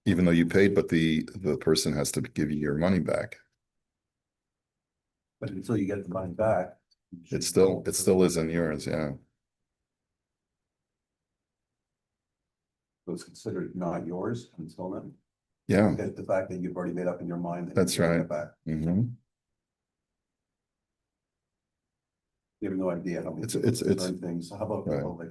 even though you paid, but the person has to give you your money back. But until you get the money back. It still isn't yours, yeah. So it's considered not yours until then. Yeah, Because the fact that you've already made up in your mind. That that's you're right. it back. Mm-hmm. You have no idea how many It's things. How about people like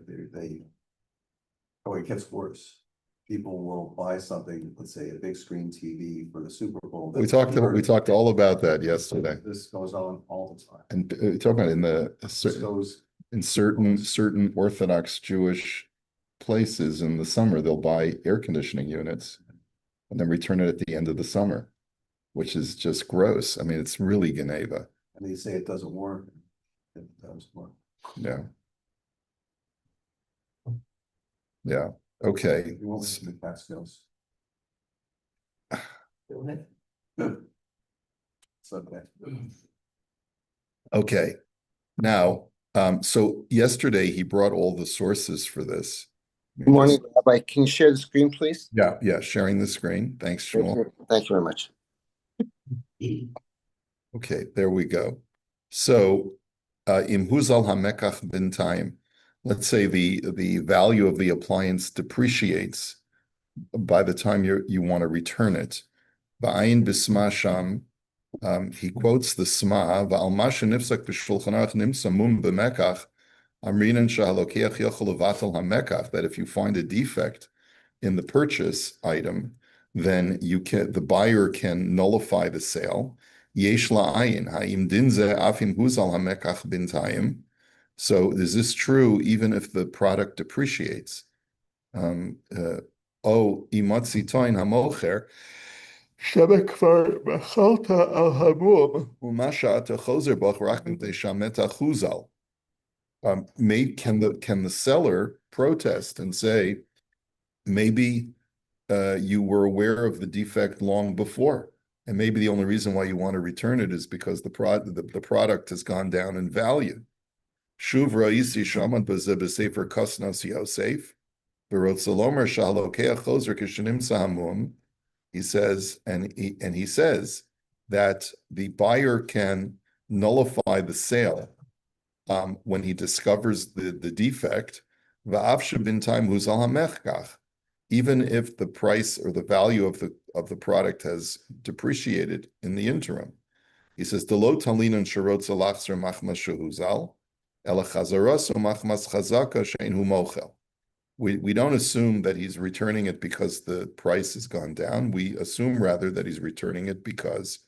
oh, it gets worse. People will buy something, let's say a big screen TV for the Super Bowl. we talked all about that yesterday. This goes on all the time. And talk about in certain Orthodox Jewish places in the summer, they'll buy air conditioning units and then return it at the end of the summer, which is just gross. I mean, it's really Geneva. And they say it doesn't work. It does work. Yeah. Yeah. Okay. You won't listen to cat skills. It's okay. Okay. Now, so yesterday he brought all the sources for this. Good morning, Rabbi. Can you share the screen, please? Yeah, sharing the screen. Thanks, Shmuel. Thank you very much. Okay, there we go. So, imhuzal hamekach b'intayim. Let's say the value of the appliance depreciates by the time you want to return it. Ba'ayin b'sma sham. He quotes the Sma, Va'al ma shenifsak b'shulchan nimsa mum b'mekach, amrinan shahalokeach yochel levatel hamekach, that if you find a defect in the purchase item, then the buyer can nullify the sale. Yesh la'ayin, ha'im dinze afim huzal hamekach bintayim. So is this true even if the product depreciates? O imatzi toin hamocher, can the seller protest and say, maybe you were aware of the defect long before, and maybe the only reason why you want to return it is because the product has gone down in value. Shuv ra'isi shaman b'zeh b'sefer kasnas yosef v'rot salomer shahalokeach chozer kishanim sahamum. He says, and he says that the buyer can nullify the sale when he discovers the defect, even if the price or the value of the product has depreciated in the interim. He says, "Delo talinan sharot zalachzer machmas shehuzal, ela chazaraso machmas chazaka she'enhu mochel." We don't assume that he's returning it because the price has gone down. We assume rather that he's returning it because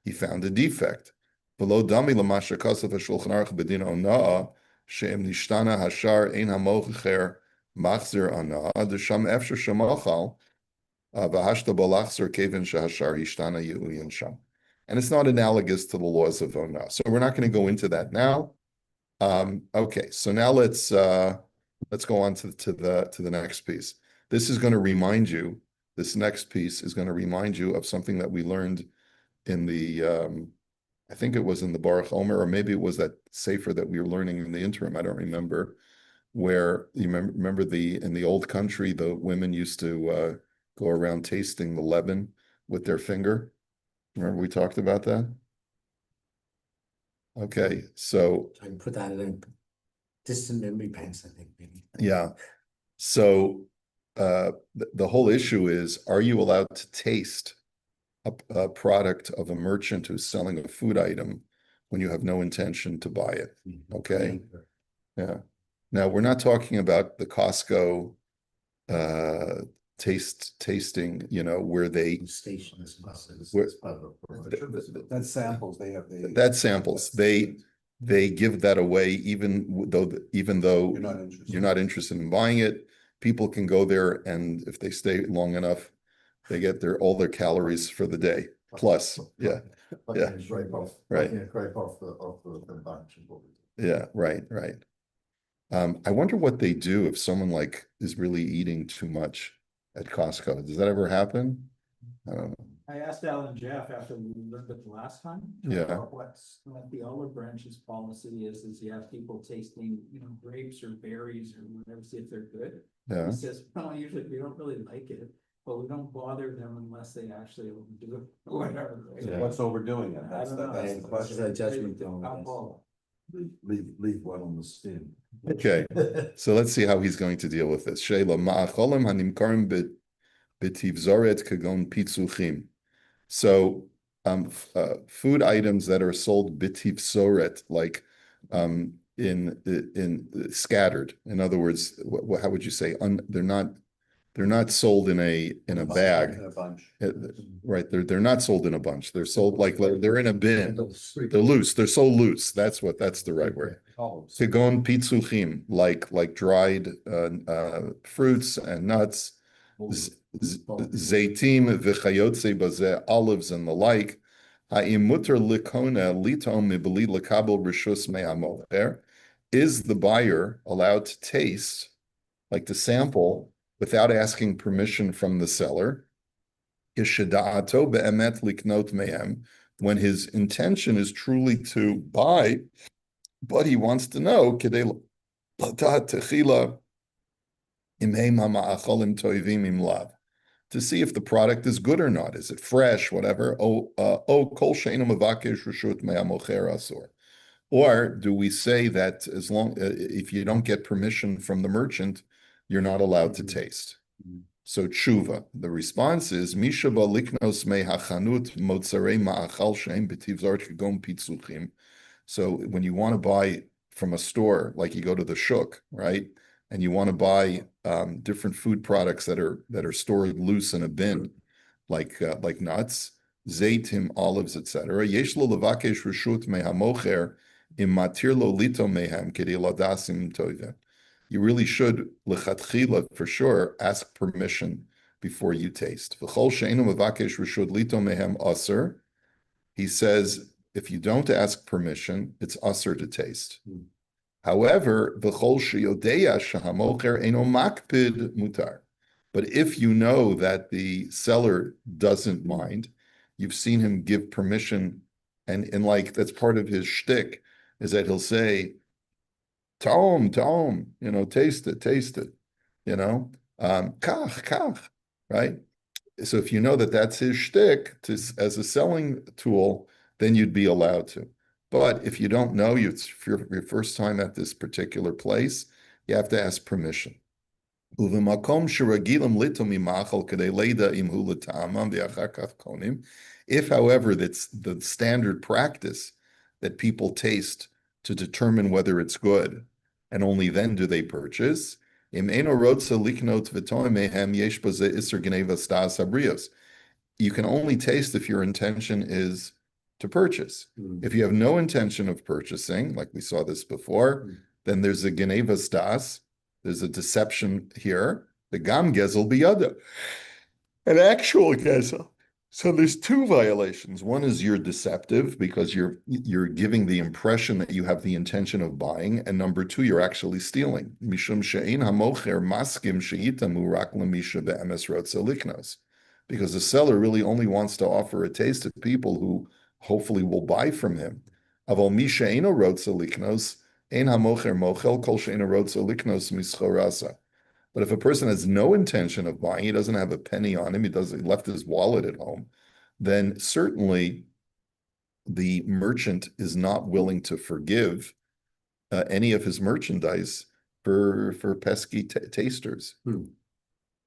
he found a defect. Below dami l'masha kasav hashulchan aruch b'din onaa she'em nishtana hashar ein hamocher machzir onaa d'sham efshar shemachal v'hashta bolachzir kevin shehashar hishtana yehuyin sham. And it's not analogous to the laws of onaa. So we're not going to go into that now. Okay, so now let's go on to the next piece. This is going to remind you, this next piece is going to remind you of something that we learned in the, I think it was in the Baruch Omer, or maybe it was that Sefer that we were learning in the interim, I don't remember, where you remember in the old country, the women used to go around tasting the leaven with their finger. Remember we talked about that? Okay, so. I put that in distant memory banks, I think, maybe. Yeah. So the whole issue is, are you allowed to taste a product of a merchant who's selling a food item when you have no intention to buy it? Okay. Yeah. Now we're not talking about the Costco tasting, where they Stations, buses. That's samples. That's samples. They give that away even though you're not interested in buying it. People can go there, and if they stay long enough, they get all their calories for the day. Plus, yeah. Yeah. Right. Yeah, right. I wonder what they do if someone is really eating too much at Costco. Does that ever happen? I don't know. I asked Alan Jeff after we learned it the last time. Yeah. What the olive branch's policy is you have people tasting, grapes or berries or whatever, see if they're good. Yeah. He says, no, usually we don't really like it, But we don't bother them unless they actually do it, whatever. right? So what's overdoing it? I That's don't know. the main That's question. a judgment call, I I'll guess. call Leave one on the spin. Okay, so let's see how he's going to deal with this. Sheila ma'acholim hanimkarim b'tivzoret kagon pitzuchim. So, food items that are sold b'tivzoret, like in scattered. In other words, how would you say? They're not sold in a bag. In a bunch. Right, they're not sold in a bunch. They're sold like they're in a bin. They're loose. They're so loose. That's the right word. Tigon pitzuchim, like dried fruits and nuts, zaitim v'chayotze bazeh, olives and the like. Ha'imuter likona litom mibli lekabel rishus me'amocher. Is the buyer allowed to taste, like to sample, without asking permission from the seller? Ishada'ato be'emet liknot mehem, when his intention is truly to buy, but he wants to know, kedei latat techila imheim hama'acholim toivim im lav, to see if the product is good or not. Is it fresh, whatever? Kol she'enu mevakesh reshut me'amocher asur. Or do we say that as long if you don't get permission from the merchant, you're not allowed to taste? So tshuva, the response is Misha ba liknos me hachanut motzarei ma'achal she'em b'tivzar kagom pitzuchim. So when you want to buy from a store, like you go to the shuk, right, and you want to buy different food products that are stored loose in a bin, like nuts, zaitim, olives, etc. Yesh lo levakesh reshut mehamocher im matir lo lito mehem kedi ladasim tovim. You really should lechatchila for sure ask permission before you taste. V'chol she'enu mevakesh reshut lito mehem aser. He says, if you don't ask permission, it's aser to taste. However, v'chol she'yodeya shehamocher eno makpid mutar. But if you know that the seller doesn't mind, you've seen him give permission, and like that's part of his shtick, is that he'll say, Tom, taste it, kach, right? So if you know that that's his shtick as a selling tool, then you'd be allowed to. But if you don't know, it's your first time at this particular place, you have to ask permission. If, however, that's the standard practice that people taste to determine whether it's good, and only then do they purchase. You can only taste if your intention is to purchase. If you have no intention of purchasing, like we saw this before, then there's a geneva stas, there's a deception here, the gam gezel biyada, an actual gezel. So there's two violations. One is you're deceptive because you're giving the impression that you have the intention of buying, and number two, you're actually stealing. Mishum she'ein hamocher maskim she'itamu rak lemisha be'emes rotza liknos, because the seller really only wants to offer a taste to people who hopefully will buy from him. Aval mi she'eino rotza liknos ein hamocher mochel kol she'eino rotza liknos mischorasa. But if a person has no intention of buying, he doesn't have a penny on him, he left his wallet at home, then certainly the merchant is not willing to forgive any of his merchandise for pesky tasters.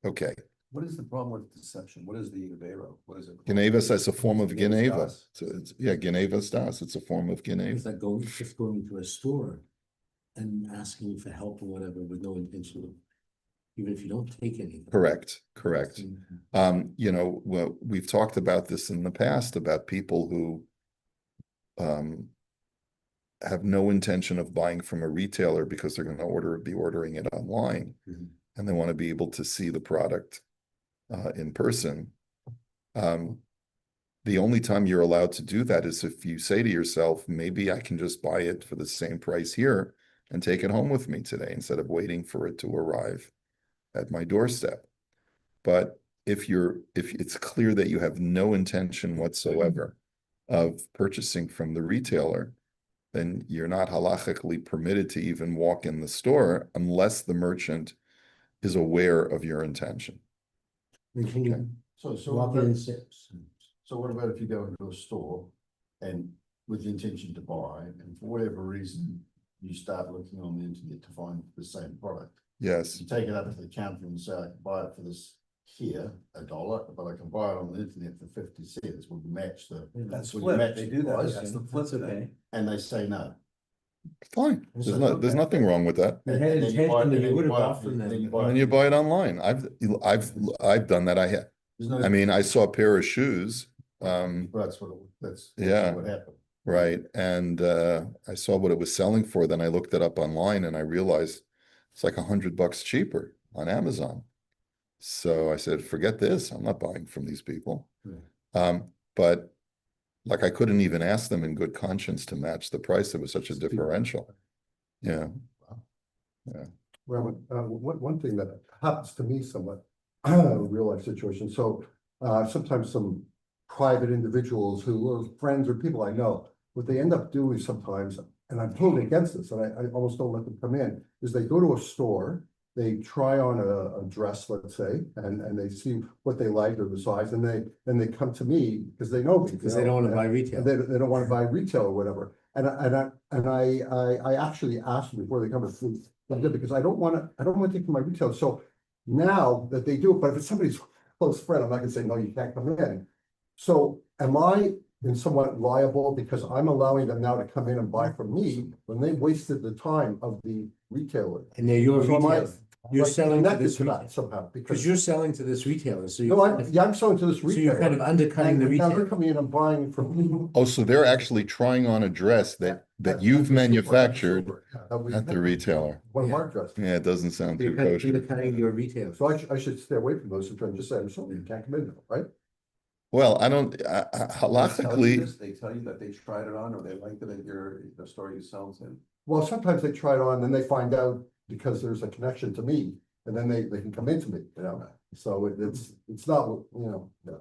Okay. What is the problem with deception? What is the Avero? What is it? Geneva is a form of Geneva. stas? So Geneva stas. It's a form of It's Geneva. like just going to a store and asking for help or whatever with no intention of, even if you don't take anything. Correct. Well, we've talked about this in the past about people who have no intention of buying from a retailer because they're going to be ordering it online, and they want to be able to see the product in person. The only time you're allowed to do that is if you say to yourself, maybe I can just buy it for the same price here and take it home with me today instead of waiting for it to arrive at my doorstep. But if it's clear that you have no intention whatsoever of purchasing from the retailer, then you're not halachically permitted to even walk in the store unless the merchant is aware of your intention. We can So, so walk what in and about, sit. so what about if you go into a store and with the intention to buy, and for whatever reason, you start looking on the internet to find the same product? Yes, You take it up to the counter and say, I can buy it for this here, $1, but I can buy it on the internet for 50 cents, would match the. That's would flip, match they the do that, price, that's the and- flip That's thing. okay. And they say no. fine. So, There's okay. nothing wrong with that. If you had And then you buy it- intention, and you then would have buy it- bought from then them. you buy And it- then you buy it online. I've done that. There's no- I mean, I saw a pair of shoes, That's that's Yeah. what happened. right, and I saw what it was selling for. Then I looked it up online, and I realized it's like $100 cheaper on Amazon. So I said, forget this. I'm not buying from these people. But like I couldn't even ask them in good conscience to match the price. It was such a differential. Yeah. Well, one thing that happens to me somewhat, a real life situation, so, sometimes some private individuals who are friends or people I know, what they end up doing sometimes, and I'm totally against this, and I almost don't let them come in, is they go to a store, they try on a dress, let's say, and they see what they like or the size, and they come to me, because they know me. Because they don't want to buy and retail. they don't want to buy retail or whatever, and I actually ask them before they come to food, because I don't want to take from my retail, so now that they do it, but if it's somebody's close friend, I'm not gonna say, no, you can't come in. So am I in somewhat liable because I'm allowing them now to come in and buy from me when they wasted the time of the retailer? And they're your So am I, retailer. You're like, selling to connected this to retailer. that somehow, Because because, you're selling to this retailer, so no, I'm selling to this so you're kind of retailer. undercutting the And now they're retailer. coming in and buying from me. Oh, so they're actually trying on a dress that you've manufactured at the retailer. One of our dresses. Yeah, it doesn't sound You're too kind of kosher. undercutting your retailer. So I should stay away from those and try to just say, I'm sorry, you can't come in now, right? Well, I don't, They tell you halachically, this, they tell you that they tried it on or they liked it at the store you sell in. Well, sometimes they try it on, then they find out because there's a connection to me, and then they can come into me, you know? So it's not, you know, yeah.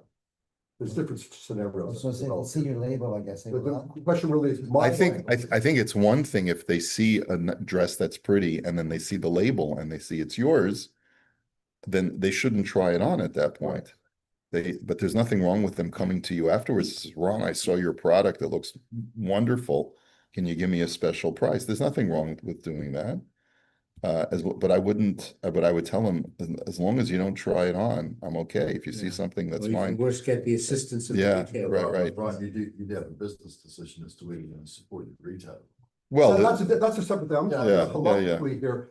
There's different scenarios. So see your label, I guess. But the question really is. my I think liability. it's one thing if they see a dress that's pretty and then they see the label and they see it's yours, then they shouldn't try it on at that point. But there's nothing wrong with them coming to you afterwards. This is wrong. I saw your product. It looks wonderful. Can you give me a special price? There's nothing wrong with doing that. But I would tell them, as long as you don't try it on, I'm okay. If you see Yeah. something that's Or you can fine. worse get the assistance of the Yeah, retailer. right. Right, you do have a business decision as to whether you're going to support your retailer. Well, So that's a separate thing. I'm Yeah, just yeah, yeah. logically here,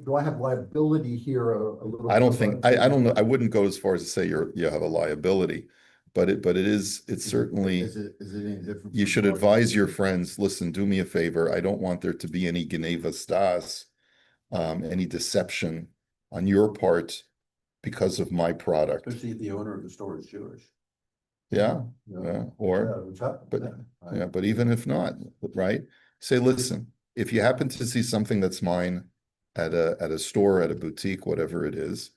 do I have liability here a little? I don't bit? think, I don't know, I wouldn't go as far as to say you have a liability, but it's certainly, Is it any different? you from should buying- advise your friends, listen, do me a favor. I don't want there to be any Geneva stas, any deception on your part because of my product. Especially if the owner of the store is Jewish. Yeah, Yeah. yeah, or, Yeah, which happens, but- yeah. yeah, but even if not, right? Say, listen, if you happen to see something that's mine at a store, at a boutique, whatever it is,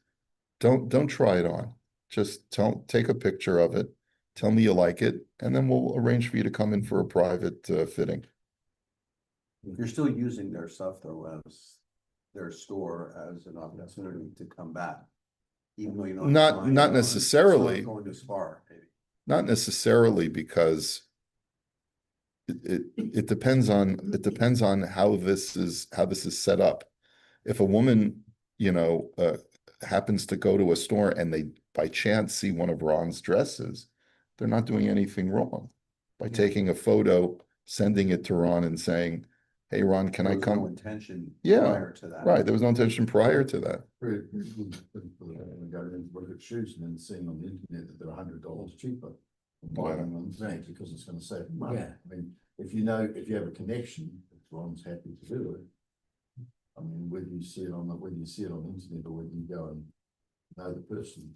don't try it on. Just take a picture of it, tell me you like it, and then we'll arrange for you to come in for a private fitting. You're still using their stuff though as their store as an opportunity to come back. Even though you're not. trying Not it on. necessarily. It's not going as far, maybe. Not necessarily because it depends on how this is set up. If a woman, happens to go to a store and they by chance see one of Ron's dresses, they're not doing anything wrong by taking a photo, sending it to Ron and saying, hey, Ron, can I There was no come? intention Yeah, prior to that. Right, there was no intention prior to that. Very good for people that want to go and look at shoes and then seeing on the internet that they're $100 cheaper. Buying them on the internet because it's going to save them money. Yeah. I mean, if you have a connection, if Ron's happy to do it. I mean, whether you see it on the internet or whether you go and know the person.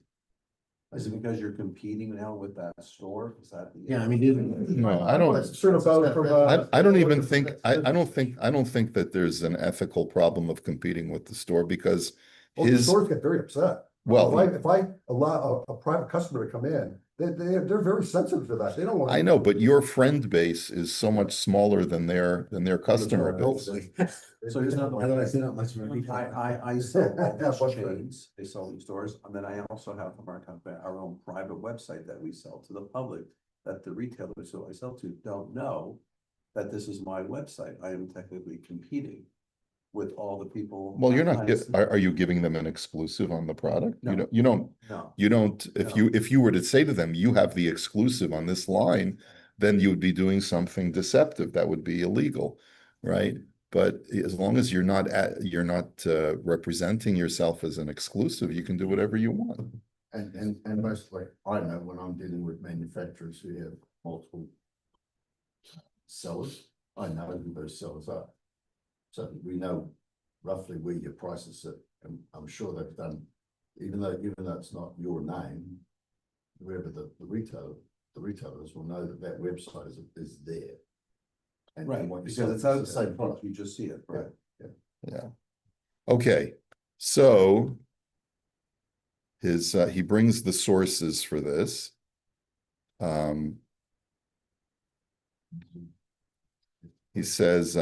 Is it because you're competing now with that store? Is that the? Yeah, I mean, No, I don't. It's sort of about from, I don't even think, I don't think that there's an ethical problem of competing with the store because Oh, the his, stores get very upset. Well, If I allow a private customer to come in, they're very sensitive to that. They don't want. I know, but your friend base is so much smaller than their customer base. So here's another one. Otherwise, they're not much of a retail. I sell all these chains, they sell these stores, and then I also have from our company, our own private website that we sell to the public. That the retailers who I sell to don't know that this is my website. I am technically competing with all the people. Well, you're not, are you giving them an exclusive on the product? No. No. You don't, if you were to say to them, you have the exclusive on this line, then you would be doing something deceptive. That would be illegal, right? But as long as you're not representing yourself as an exclusive, you can do whatever you want. And mostly, I know when I'm dealing with manufacturers who have multiple sellers, I know who those sellers are. So we know roughly where your prices sit, and I'm sure they've done, even though it's not your name, whoever the retailers will know that website is there. And Right, what you because sell, it's not the the same product, you just see it, right? Yeah. Okay, so he brings the sources for this. He says,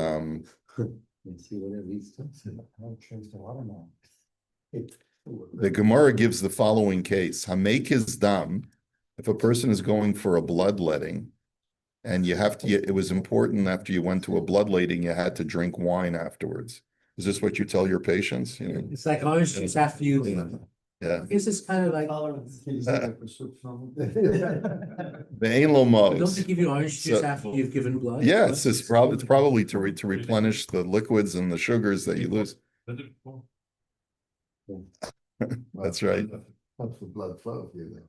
See what it leads to. the Gemara gives the following case: Hamek is dam. If a person is going for a bloodletting, and it was important after you went to a bloodletting, you had to drink wine afterwards. Is this what you tell your patients? You know? It's like orange juice after you. Yeah. This is kind of like, The Ein Lo don't Mos. they give you orange juice So- after you've given blood? Yeah, it's probably to replenish the liquids and the sugars that you lose. That's right. Helps the blood flow here.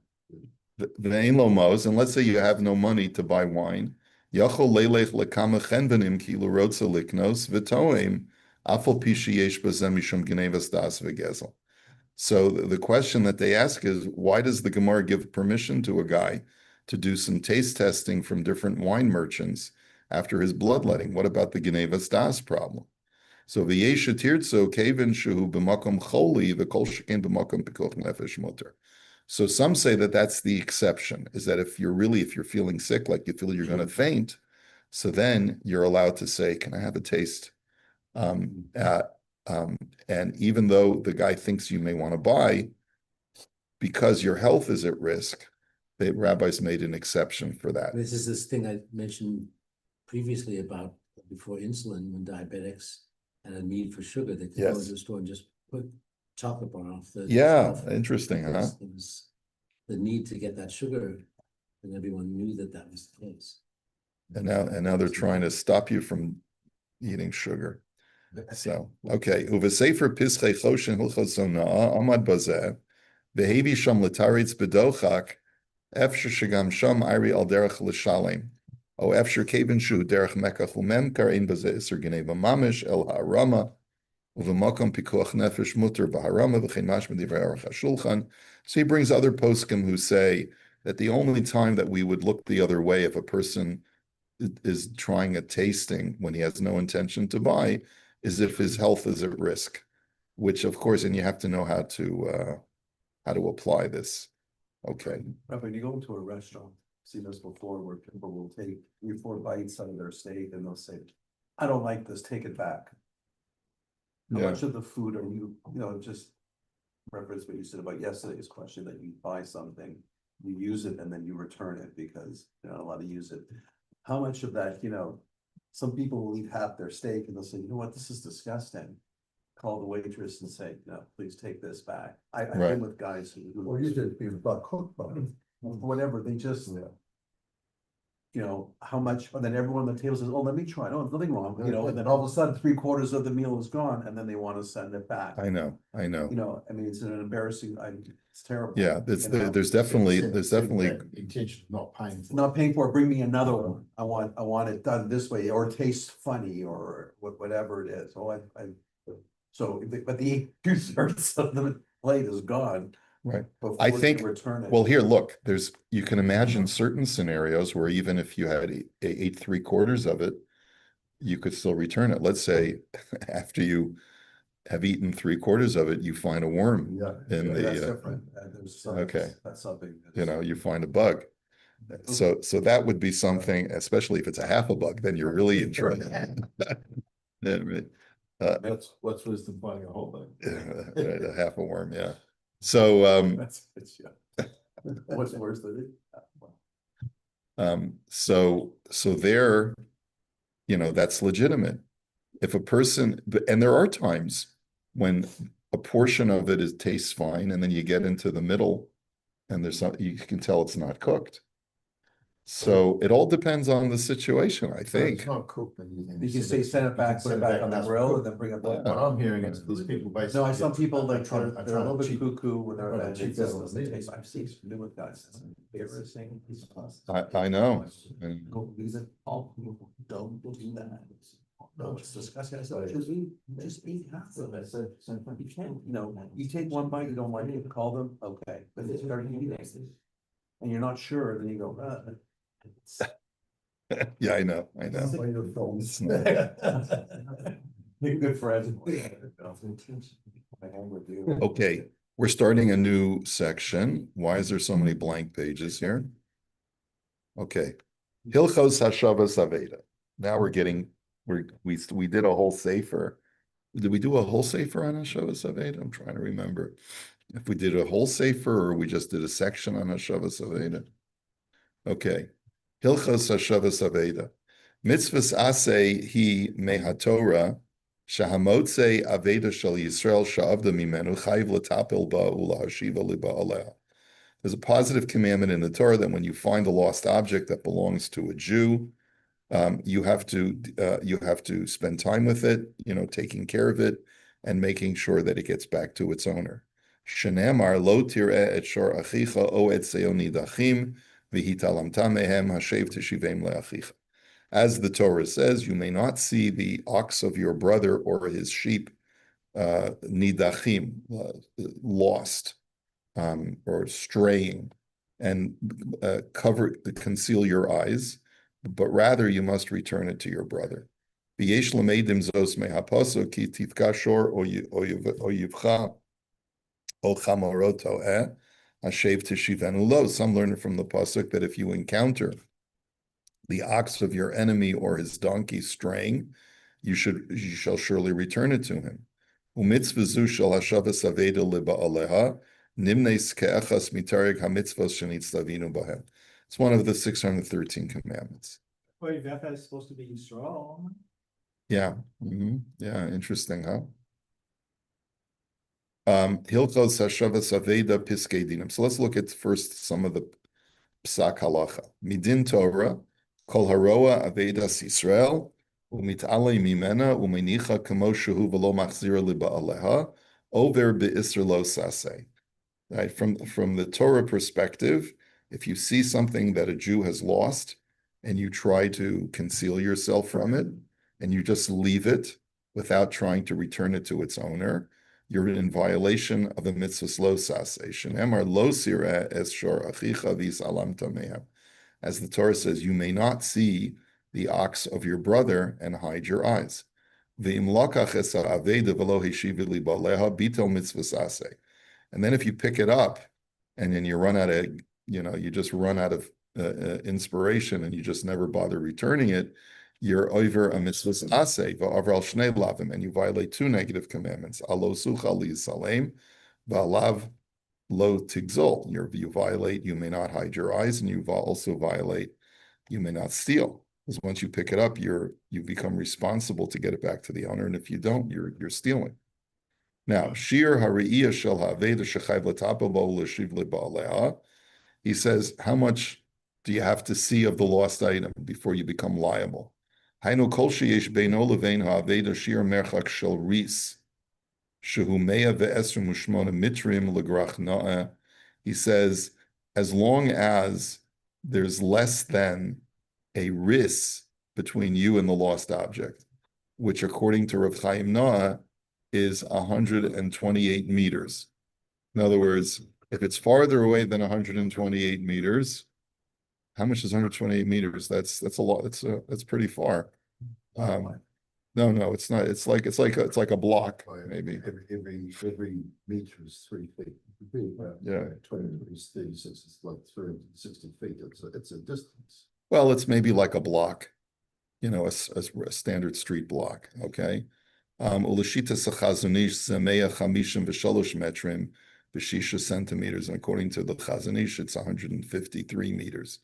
The Ein Lo Mos, and let's say you have no money to buy wine. Yachol leilech lekama chenvenim ki lo rotza liknos v'toim afal pi sheyesh bazeh mishum genevas das v'gezel. So the question that they ask is, why does the Gemara give permission to a guy to do some taste testing from different wine merchants after his bloodletting? What about the Genevas das problem? So v'yesh tirtzo kevin shehu b'makom choli v'kol shekein b'makom pikuach nefesh muter. So some say that that's the exception, is that if you're feeling sick, like you feel you're going to faint, so then you're allowed to say, can I have a taste? And even though the guy thinks you may want to buy, because your health is at risk, the rabbis made an exception for that. This is this thing I mentioned previously about before insulin, when diabetics had a need for sugar, they could go Yes. to the store and just put chocolate bar off the Yeah, shelf. interesting, huh? Because there was the need to get that sugar, and everyone knew that that was the case. And now they're trying to stop you from eating sugar. So, okay. Uvesefer pischei Choshen Hilchos Zonah Amad Bazeh Vehevi Sham Letaritz Bedochak Efsher Shagam Sham Iri Al Derech L'Shalem O Efsher Kevin Shu Derech Mekach Umem Karein Bazeh Iser Geneva Mamish El Harama Uvemokom Pikuach Nefesh Muter V'Harama V'chein Mashma Divrei Aruch HaShulchan. So he brings other poskim who say that the only time that we would look the other way if a person is trying a tasting when he has no intention to buy is if his health is at risk, which of course, and you have to know how to apply this. Okay. Right, when you go into a restaurant, seen this before, where people will take 3 or 4 bites out of their steak and they'll say, I don't like this, take it back. How Yeah. much of the food are you just reference what you said about yesterday's question, that you buy something, you use it, and then you return it because you're not allowed to use it. How much of that, some people will eat half their steak and they'll say, you know what, this is disgusting. Call the waitress and say, no, please take this back. I've Right. been with guys who. Or usually it's being about cooked, but. Whatever, they just. How much, and then everyone on the table says, oh, let me try, no, there's nothing wrong, and then all of a sudden 3/4 of the meal is gone, and then they want to send it back. I know. I mean, it's an embarrassing, it's terrible. Yeah, there's definitely Intention, not paying for. Not paying for it, bring me another one, I want it done this way, or it tastes funny, or whatever it is, but the 2/3 of the plate is gone. Right. Before I you think, return it. well, here, look, you can imagine certain scenarios where even if you had ate 3/4 of it, you could still return it. Let's say after you have eaten 3/4 of it, you find a worm Yeah. in Yeah, that's the, different. There's some- okay. That's something. you know, you find a bug. So that would be something, especially if it's a half a bug, then you're really in trouble. Yeah, right. What's wisdom finding a whole thing? Right, a half a worm, yeah. So, It's, yeah. What's worse than it? so there, you know, that's legitimate. If a person, and there are times when a portion of it tastes fine, and then you get into the middle, and there's some, you can tell it's not cooked. So it all depends on the situation, I It's think. not cooked, then You can say send it back, put it back on the grill, and then bring it back. What I'm hearing is these people basically. No, some people like trying they're a little bit cuckoo when they're trying to at cheat this. their own meat. I've seen some new guys. It's embarrassing. I know. And Go reason, all people don't do that. No, it's disgusting. I said, just eat half of it. You can't, you know, you take one bite, you don't like it, call them, okay, but they start eating it. And you're not sure, then you go, yeah, I know. It's not- You're good friends. Okay, we're starting a new section. Why is there so many blank pages here? Okay, Hilchos Hashavas Aveda. Now we're getting, we did a whole sefer. Did we do a whole sefer on Hashavas Aveda? I'm trying to remember if we did a whole sefer or we just did a section on Hashavas Aveda. Okay, Hilchos Hashavas Aveda. Mitzvahs aseh hi mehatorah. Shahamotze Aveda Shal Yisrael Sha'avda Mimenu Chayv L'Tapel Ba Ulahashiva Liba Aleha. There's a positive commandment in the Torah that when you find a lost object that belongs to a Jew, you have to spend time with it, you know, taking care of it and making sure that it gets back to its owner. Shenemar lo tireh et shor achicha o et seoni dachim v'hitalamta mehem hashev teshivem leachicha. As the Torah says, you may not see the ox of your brother or his sheep nidachim, lost or straying, and conceal your eyes, but rather you must return it to your brother. V'yesh lameidim zos mehapaso ki tifka shor o yivcha o chamoroto hashev teshivenu lo. Some learn from the pasuk that if you encounter the ox of your enemy or his donkey straying, you shall surely return it to him. Umitzvazu shall hashavas aveda liba aleha nimnes ke'echas mitarig hamitzvos shenitzlavinu bahem. It's one of the 613 commandments. Wait, that is supposed to be Yisrael. Yeah, yeah, interesting, huh? Hilchos hashavas aveda piskei dinim. So let's look at first some of the psak halacha. Midin Torah. Kol haroa avedas Yisrael, umit'ale mimena umenicha kamo shehu v'lo machzira liba aleha, over be'isr lo saseh. Right, from the Torah perspective, if you see something that a Jew has lost and you try to conceal yourself from it, and you just leave it without trying to return it to its owner, you're in violation of the mitzvah lo saseh. Shenemar lo sireh es shor achicha v'yisalam tamehem. As the Torah says, you may not see the ox of your brother and hide your eyes. And then if you pick it up and then you run out of, you just run out of inspiration and you just never bother returning it, you're over a mitzvah aseh, v'avral shnei lavim, and you violate two negative commandments. Alo sucha li salem, v'alav lo tigzol. You violate, you may not hide your eyes, and you also violate, you may not steal. Because once you pick it up, you become responsible to get it back to the owner, and if you don't, you're stealing. Now, shir hari'iyah shel ha'aveda shechayv l'tapel bo l'shiv liba'aleha. He says, how much do you have to see of the lost item before you become liable? Hainu kol sheyesh beino levein ha'aveda shir merchak shel ris. He says, as long as there's less than a ris between you and the lost object, which according to Rav Chaim Noah is 128 meters. In other words, if it's farther away than 128 meters, how much is 128 meters? That's a lot. That's pretty far. No, it's not. It's like a block, Oh, yeah. maybe. Every meter is 3 feet. Yeah. 20 is 36, it's like 360 feet, it's a distance. Well, it's maybe like a block, you know, a standard street block, okay? Ulashita Chazonish Zemeya Chamishim V'Shalosh Metrim B'Shisha centimeters, and according to the Chazonish, it's 153 meters.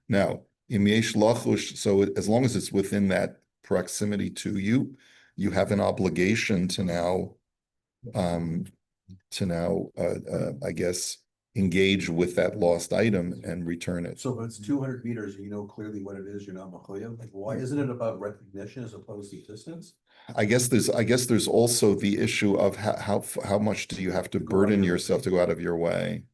Now, Im Yesh Lachush, so as long as it's within that proximity to you, you have an obligation to now, I guess, engage with that lost item and return it. So if it's 200 meters, and you know clearly what it is, you're not mechuyev. Like, why isn't it about recognition as opposed to distance? I guess there's also the issue of how much do you have to Go out burden of your yourself to go out of your way?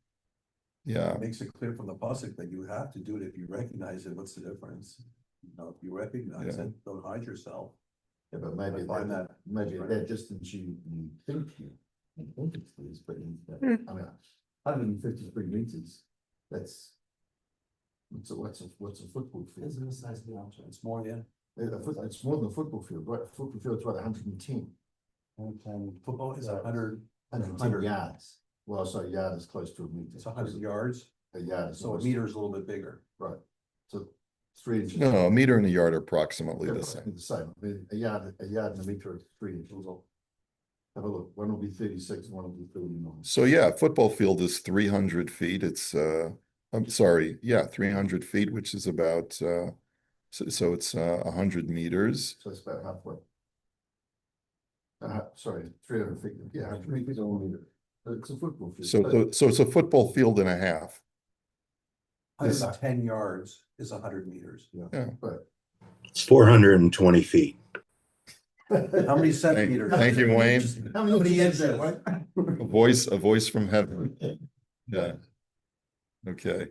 Yeah, It makes it clear from the pasuk that you have to do it if you recognize it. What's the difference? You know, if you recognize Yeah. it, don't hide yourself. Yeah, but maybe I find that maybe right. that distance you think it is, but I mean, 153 meters, that's what's a football field? Isn't the size of the object? It's more, yeah. It's more than a football field, right? A football field's about 110. Football is 100. 110 yards. Well, so a yard is close to a meter. It's 100 yards, A yard is so a almost- meter is a little bit bigger. Right. So 3 inches. no, a meter and a yard are approximately Yeah, the approximately same. the same. I mean, a yard and a meter are 3 inches. Have a look. One will be 36, one will be 39. So yeah, football field is 300 feet. It's I'm sorry, yeah, 300 feet, which is about so it's 100 meters. So it's about halfway. Sorry, 300 feet. Yeah, 100 feet or a meter. It's a football field. So it's a football field and a half. Yes. 110 yards is 100 meters. Yeah. It's 420 feet. How many centimeters? Thank you, Wayne. How How many inches is inches? that, Wayne? A voice from heaven. Yeah. Okay.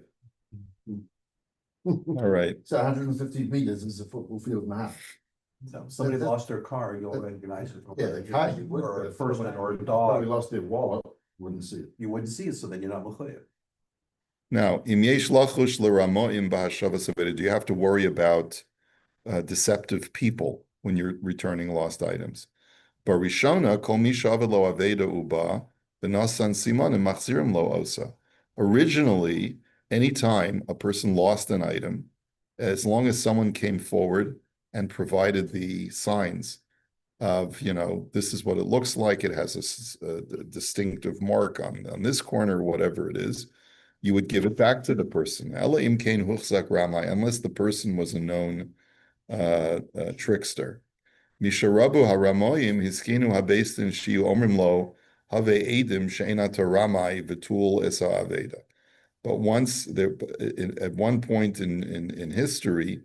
All right. So 150 meters is a football field and a half. So if somebody lost their car, you'll recognize it. from Yeah, where the it car is. you would, Or but a if person somebody or a probably dog, lost their wallet, wouldn't see it. you wouldn't see it, so then you're not mechuyev. Now, im yesh lachush l'ramoim b'hashavas aveda, do you have to worry about deceptive people when you're returning lost items? Barishona kol mi shava lo aveda uba b'nasan simanim machzirim lo osa. Originally, anytime a person lost an item, as long as someone came forward and provided the signs of, you know, this is what it looks like, it has a distinctive mark on this corner, whatever it is, you would give it back to the person. Ela im kein huchzak ramai, unless the person was a known trickster. Misharabu haramoyim hiskinu habestin shiu omrim lo have edim she'ena ramai v'tul esa aveda. But once there, at one point in history,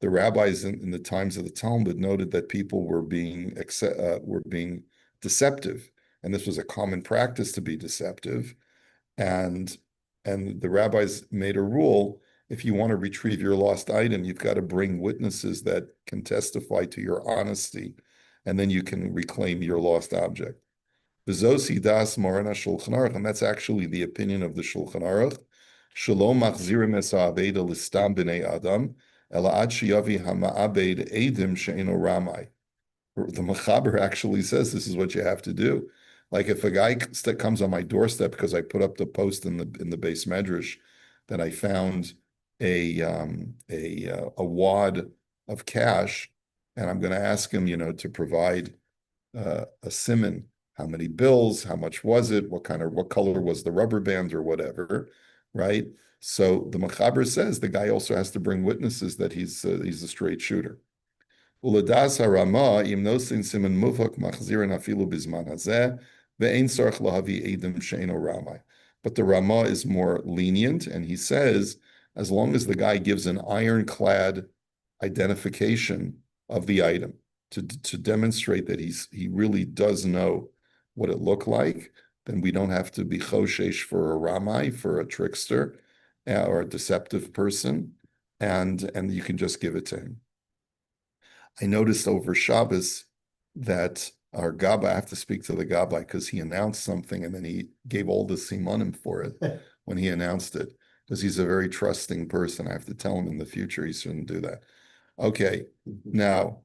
the rabbis in the times of the Talmud noted that people were being deceptive, and this was a common practice to be deceptive. And the rabbis made a rule: if you want to retrieve your lost item, you've got to bring witnesses that can testify to your honesty, and then you can reclaim your lost object. V'zosi das Morana Shulchan Aruch, and that's actually the opinion of the Shulchan Aruch. Shalom machzirim es ha'aveda listam b'nei adam, ela ad shiyavi ha'ma'abed edim she'eno ramai. The Mechaber actually says this is what you have to do. Like if a guy comes on my doorstep because I put up the post in the base medrash that I found a wad of cash, and I'm going to ask him, you know, to provide a siman. How many bills? How much was it? What color was the rubber band or whatever, right? So the Mechaber says the guy also has to bring witnesses that he's a straight shooter. Uladas harama im nosin siman mufak machzirin afilu bizman hazeh ve'ein sarch lahavi edim she'eno ramai. But the Rama is more lenient, and he says as long as the guy gives an ironclad identification of the item to demonstrate that he really does know what it looked like, then we don't have to be choshesh for a ramai, for a trickster or a deceptive person, and you can just give it to him. I noticed over Shabbos that our Gabbai, I have to speak to the Gabbai because he announced something and then he gave all the simanim for it when he announced it, because he's a very trusting person. I have to tell him in the future he shouldn't do that. Okay, now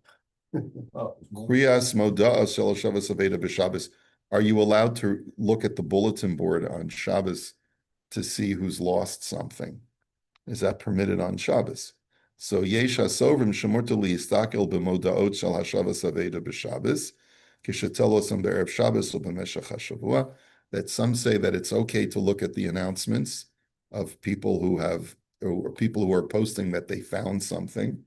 Oh, Kriyas moda'as shel Shabbos aveda b'Shabbos. Are you allowed to look at the bulletin board on Shabbos to see who's lost something? Is that permitted on Shabbos? So yesh hasovrim shemurta lihistakel b'moda'ot shel haShabbos aveda b'Shabbos kishetelosam be'erev Shabbos or b'meshach hashavua. That some say that it's okay to look at the announcements of people who have or people who are posting that they found something.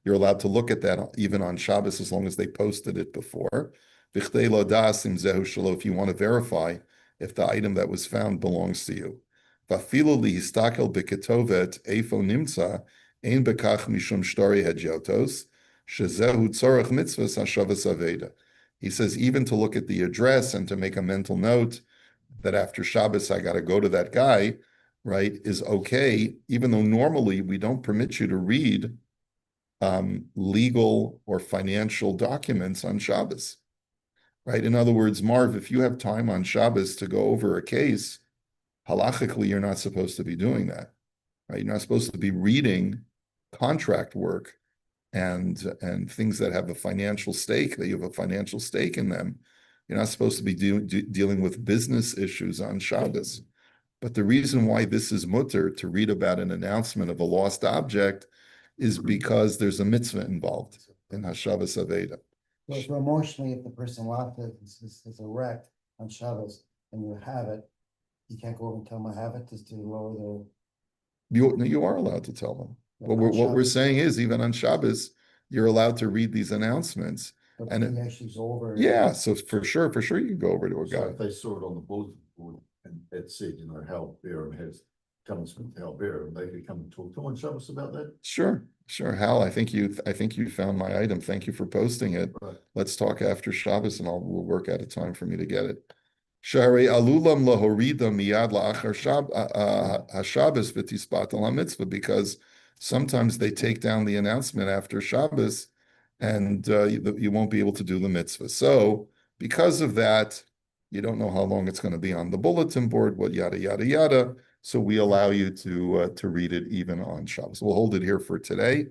You're allowed to look at that even on Shabbos as long as they posted it before. If you want to verify if the item that was found belongs to you. He says even to look at the address and to make a mental note that after Shabbos I got to go to that guy, right, is okay, even though normally we don't permit you to read legal or financial documents on Shabbos, right? In other words, Marv, if you have time on Shabbos to go over a case, halachically, you're not supposed to be doing that, right? You're not supposed to be reading contract work and things that have a financial stake, that you have a financial stake in them. You're not supposed to be dealing with business issues on Shabbos. But the reason why this is mutter, to read about an announcement of a lost object, is because there's a mitzvah involved in HaShabbos Aveda. So emotionally, if the person lost it, it's a wreck on Shabbos, and you have it, you can't go over and tell them I have it, just to lower You are allowed to tell them. the. But what we're saying is, even on Shabbos, you're allowed to read these announcements. But and then you actually go over. Yeah, so for sure, you can go over to a So guy. if they saw it on the bulletin board and it said, Hal Barham has come and speak to Hal Barham, they could come and talk to him on Shabbos about that. Sure. Hal, I think you found my item. Thank you for posting it. Right. Let's talk after Shabbos and we'll work out a time for me to get it. Shari alulam lahorida miyad la'achar haShabbos v'tispat al mitzvah, because sometimes they take down the announcement after Shabbos and you won't be able to do the mitzvah. So because of that, you don't know how long it's going to be on the bulletin board, what yada, yada, yada. So we allow you to read it even on Shabbos. We'll hold it here for today.